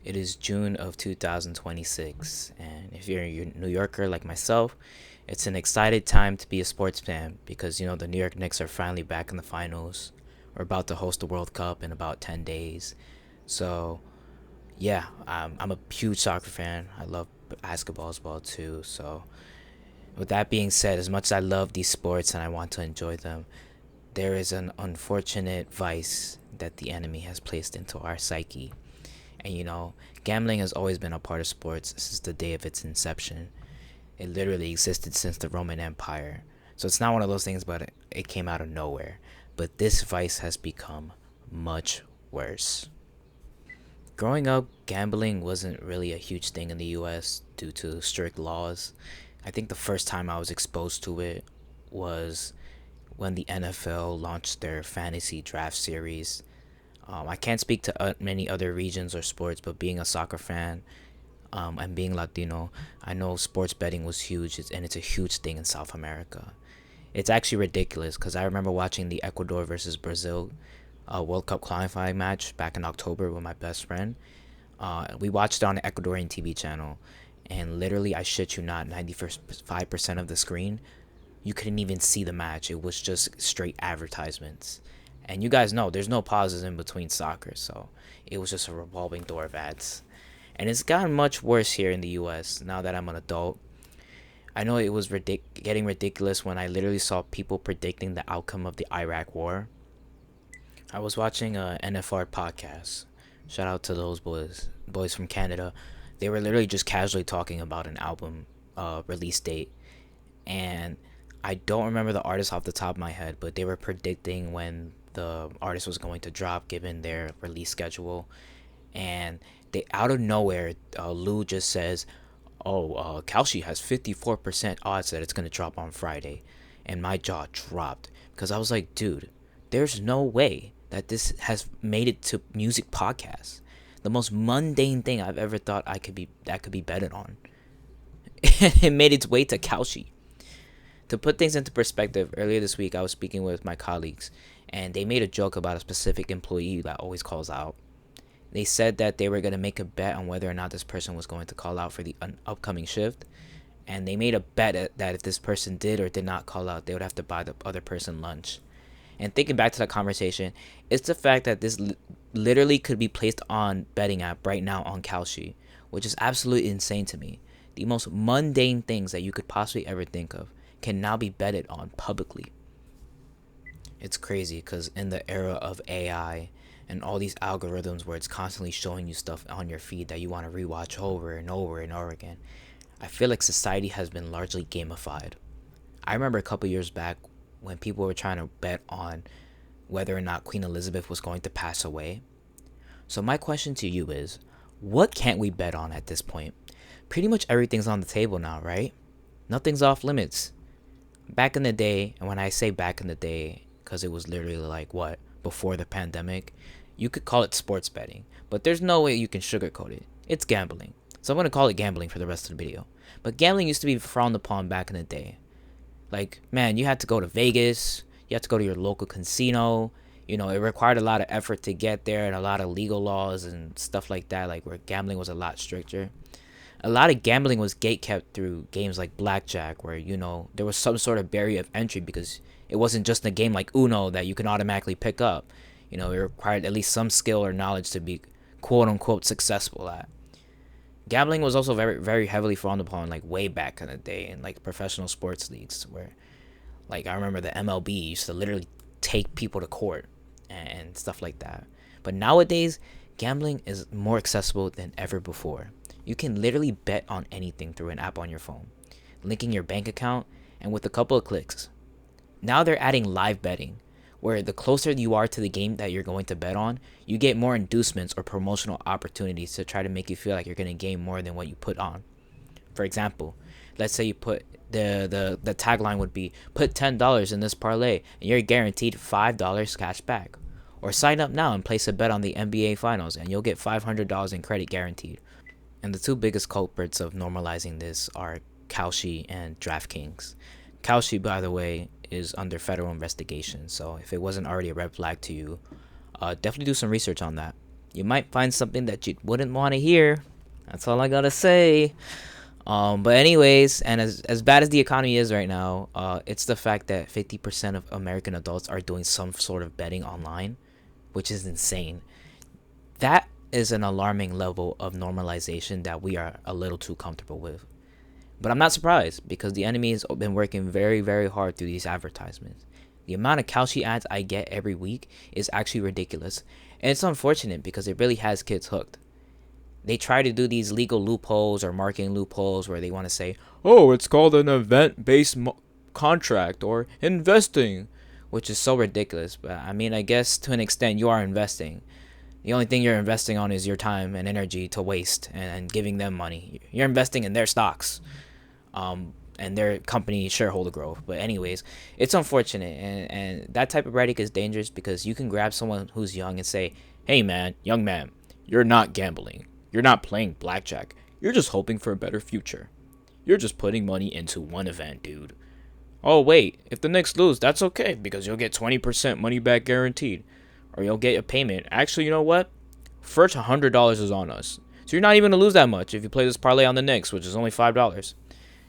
It is June of 2026, and if you're a New Yorker like myself, it's an excited time to be a sports fan because the New York Knicks are finally back in the finals. We're about to host the World Cup in about 10 days. So, yeah, I'm a huge soccer fan. I love basketball as well, too. So, with that being said, as much as I love these sports and I want to enjoy them, there is an unfortunate vice that the enemy has placed into our psyche. And gambling has always been a part of sports since the day of its inception. It literally existed since the Roman Empire. So it's not one of those things, but it came out of nowhere. But this vice has become much worse. Growing up, gambling wasn't really a huge thing in the US due to strict laws. I think the first time I was exposed to it was when the NFL launched their fantasy draft series. I can't speak to many other regions or sports, but being a soccer fan and being Latino, I know sports betting was huge, and it's a huge thing in South America. It's actually ridiculous because I remember watching the Ecuador versus Brazil World Cup qualifying match back in October with my best friend. We watched it on the Ecuadorian TV channel, and literally, I shit you not, 95% of the screen, you couldn't even see the match. It was just straight advertisements. And you guys know there's no pauses in between soccer, so it was just a revolving door of ads. And it's gotten much worse here in the US now that I'm an adult. I know it was getting ridiculous when I literally saw people predicting the outcome of the Iraq war. I was watching a NFR podcast. Shout out to those boys from Canada. They were literally just casually talking about an album release date, and I don't remember the artist off the top of my head, but they were predicting when the artist was going to drop given their release schedule. And they out of nowhere, Lou just says, "Oh, Kalshi has 54% odds that it's going to drop on Friday." And my jaw dropped because I was like, dude, there's no way that this has made it to music podcasts. The most mundane thing I've ever thought that could be betted on. It made its way to Kalshi. To put things into perspective, earlier this week I was speaking with my colleagues, and they made a joke about a specific employee that always calls out. They said that they were going to make a bet on whether or not this person was going to call out for the upcoming shift, and they made a bet that if this person did or did not call out, they would have to buy the other person lunch. And thinking back to that conversation, it's the fact that this literally could be placed on betting app right now on Kalshi, which is absolutely insane to me. The most mundane things that you could possibly ever think of can now be betted on publicly. It's crazy because in the era of AI and all these algorithms where it's constantly showing you stuff on your feed that you want to rewatch over and over and over again, I feel like society has been largely gamified. I remember a couple years back when people were trying to bet on whether or not Queen Elizabeth was going to pass away. So my question to you is, what can't we bet on at this point? Pretty much everything's on the table now, right? Nothing's off limits. Back in the day, and when I say back in the day, because it was literally like what, before the pandemic, you could call it sports betting, but there's no way you can sugarcoat it. It's gambling. So I'm going to call it gambling for the rest of the video. But gambling used to be frowned upon back in the day. Like, man, you had to go to Vegas, you had to go to your local casino. It required a lot of effort to get there and a lot of legal laws and stuff like that, like where gambling was a lot stricter. A lot of gambling was gatekept through games like blackjack, where there was some sort of barrier of entry because it wasn't just a game like Uno that you can automatically pick up. It required at least some skill or knowledge to be quote unquote successful at. Gambling was also very very heavily frowned upon, like way back in the day in like professional sports leagues, where like I remember the MLB used to literally take people to court and stuff like that. But nowadays, gambling is more accessible than ever before. You can literally bet on anything through an app on your phone, linking your bank account, and with a couple of clicks. Now they're adding live betting, where the closer you are to the game that you're going to bet on, you get more inducements or promotional opportunities to try to make you feel like you're going to gain more than what you put on. For example, let's say you put the tagline would be put $10 in this parlay and you're guaranteed $5 cash back. Or sign up now and place a bet on the NBA finals and you'll get $500 in credit guaranteed. And the two biggest culprits of normalizing this are Kalshi and DraftKings. Kalshi, by the way, is under federal investigation, so if it wasn't already a red flag to you, definitely do some research on that. You might find something that you wouldn't want to hear. That's all I gotta say. But anyways, and as bad as the economy is right now, it's the fact that 50% of American adults are doing some sort of betting online, which is insane. That is an alarming level of normalization that we are a little too comfortable with. But I'm not surprised because the enemy has been working very, very hard through these advertisements. The amount of Kalshi ads I get every week is actually ridiculous. And it's unfortunate because it really has kids hooked. They try to do these legal loopholes or marketing loopholes where they want to say, oh, it's called an event based contract or investing, which is so ridiculous. But I mean, I guess to an extent, you are investing. The only thing you're investing on is your time and energy to waste and giving them money. You're investing in their stocks, and their company shareholder growth. But anyways, it's unfortunate, and that type of rhetoric is dangerous because you can grab someone who's young and say, hey man, young man, you're not gambling. You're not playing blackjack. You're just hoping for a better future. You're just putting money into one event, dude. Oh wait, if the Knicks lose, that's okay because you'll get 20% money back guaranteed. Or you'll get a payment. Actually, you know what? First $100 is on us. So you're not even gonna lose that much if you play this parlay on the Knicks, which is only $5.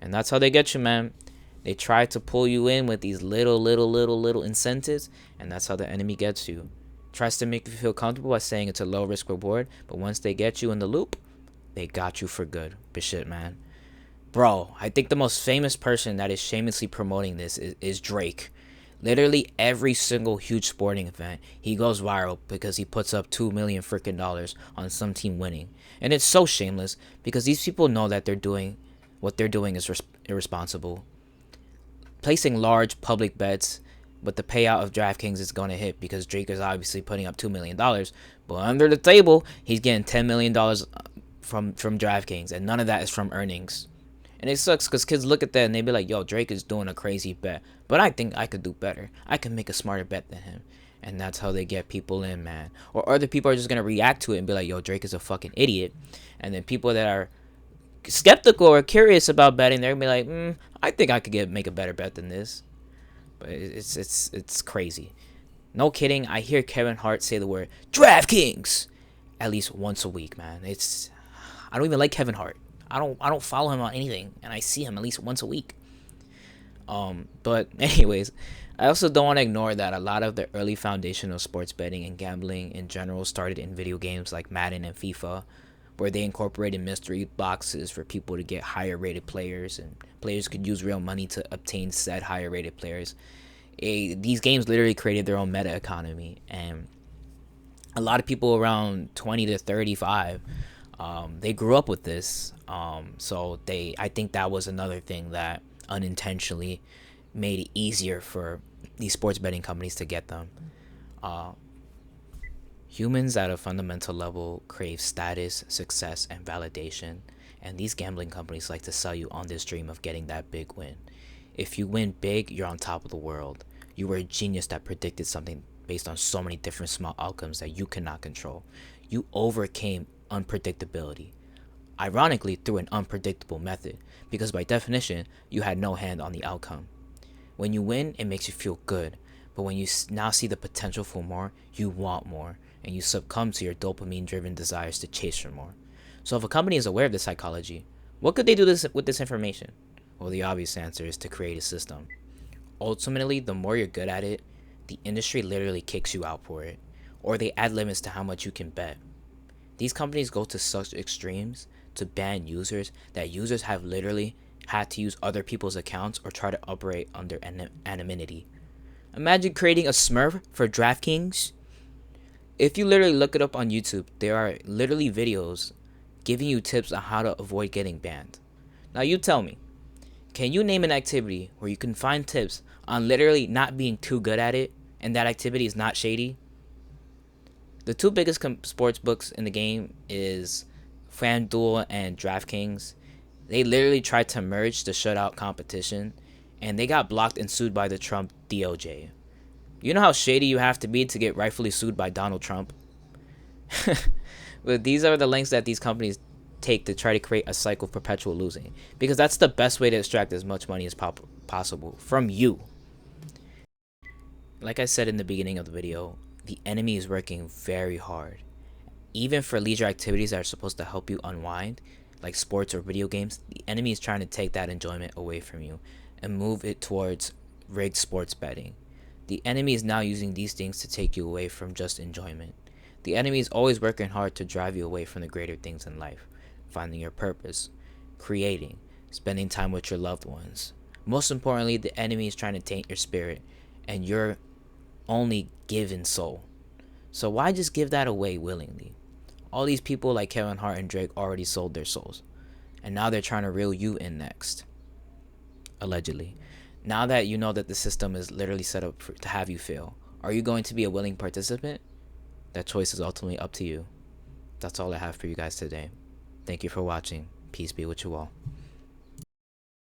And that's how they get you, man. They try to pull you in with these little incentives, and that's how the enemy gets you. Tries to make you feel comfortable by saying it's a low risk reward, but once they get you in the loop, they got you for good. But shit, man. Bro, I think the most famous person that is shamelessly promoting this is Drake. Literally every single huge sporting event, he goes viral because he puts up $2 million freaking dollars on some team winning. And it's so shameless because these people know that what they're doing is irresponsible. Placing large public bets, but the payout of DraftKings is going to hit because Drake is obviously putting up $2 million. But under the table, he's getting $10 million from DraftKings, and none of that is from earnings. And it sucks because kids look at that and they be like, yo, Drake is doing a crazy bet. But I think I could do better. I can make a smarter bet than him. And that's how they get people in, man. Or other people are just going to react to it and be like, yo, Drake is a fucking idiot. And then people that are skeptical or curious about betting, they're going to be like, I think I could make a better bet than this. But it's crazy. No kidding. I hear Kevin Hart say the word DraftKings at least once a week, man. I don't even like Kevin Hart. I don't follow him on anything, and I see him at least once a week. But anyways, I also don't want to ignore that a lot of the early foundation of sports betting and gambling in general started in video games like Madden and FIFA, where they incorporated mystery boxes for people to get higher rated players, and players could use real money to obtain said higher rated players. These games literally created their own meta economy, and a lot of people around 20 to 35, they grew up with this. So I think that was another thing that unintentionally made it easier for these sports betting companies to get them. Humans at a fundamental level crave status, success, and validation, and these gambling companies like to sell you on this dream of getting that big win. If you win big, you're on top of the world. You were a genius that predicted something based on so many different small outcomes that you cannot control. You overcame unpredictability, ironically through an unpredictable method, because by definition, you had no hand on the outcome. When you win, it makes you feel good, but when you now see the potential for more, you want more, and you succumb to your dopamine-driven desires to chase for more. So if a company is aware of this psychology, what could they do with this information? Well, the obvious answer is to create a system. Ultimately, the more you're good at it, the industry literally kicks you out for it, or they add limits to how much you can bet. These companies go to such extremes to ban users that users have literally had to use other people's accounts or try to operate under anonymity. Imagine creating a Smurf for DraftKings. If you literally look it up on YouTube, there are literally videos giving you tips on how to avoid getting banned. Now you tell me, can you name an activity where you can find tips on literally not being too good at it and that activity is not shady? The two biggest sports books in the game is FanDuel and DraftKings. They literally tried to merge to shut out competition, and they got blocked and sued by the Trump DOJ. You know how shady you have to be to get rightfully sued by Donald Trump? But these are the lengths that these companies take to try to create a cycle of perpetual losing, because that's the best way to extract as much money as possible from you. Like I said in the beginning of the video, the enemy is working very hard. even for leisure activities that are supposed to help you unwind, like sports or video games, the enemy is trying to take that enjoyment away from you and move it towards rigged sports betting. The enemy is now using these things to take you away from just enjoyment. The enemy is always working hard to drive you away from the greater things in life, finding your purpose, creating, spending time with your loved ones. Most importantly, the enemy is trying to taint your spirit and your only given soul. So why just give that away willingly? All these people like Kevin Hart and Drake already sold their souls, and now they're trying to reel you in next. Allegedly. Now that you know that the system is literally set up to have you fail, are you going to be a willing participant? That choice is ultimately up to you. That's all I have for you guys today. Thank you for watching. Peace be with you all.